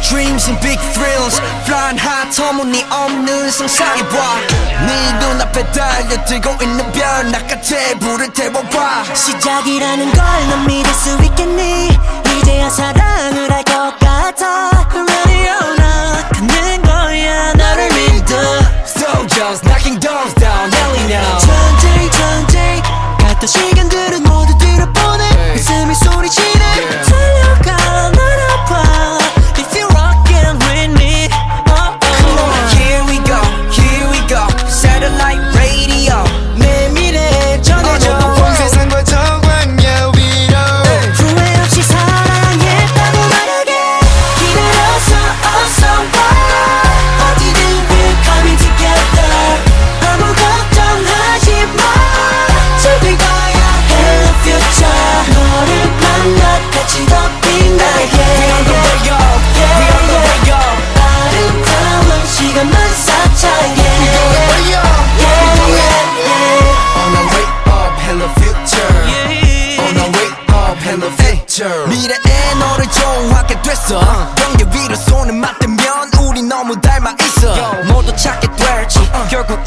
dreams and big thrills Flying high 터무니없는 상상해봐 네 눈앞에 달려들고 있는 별 나같이 불을 태워봐 시작이라는 걸 넌 믿을 수 있겠니 이제야 사랑을 할 것 같아 Ready or not 가는 거야 너를 믿어 Soldiers knocking doors down yelling now 천천히 갔던 시간들은 모두 뒤로 보내 웃음이 소리치네 달려가 날 아파 If you're rockin' with me Come on, here we go Satellite radio 내 미래에 전해줘 온 세상과 저 광야 위로 후회 없이 사랑했다고 말하게 기다려서 어서 와 어디든 we're coming together 아무 걱정하지 마 즐길 거야 Hello future 너를 만나 같이 더 빛나게 We on the way up, we on the way up 아름다운 시간만 쌓자 We going way up On our way up, hello future On our way up, hello future 미래에 너를 좋아하게 됐어 경계 위로 손을 맞대면 우리 너무 닮아 있어 모두 찾게 될지 결국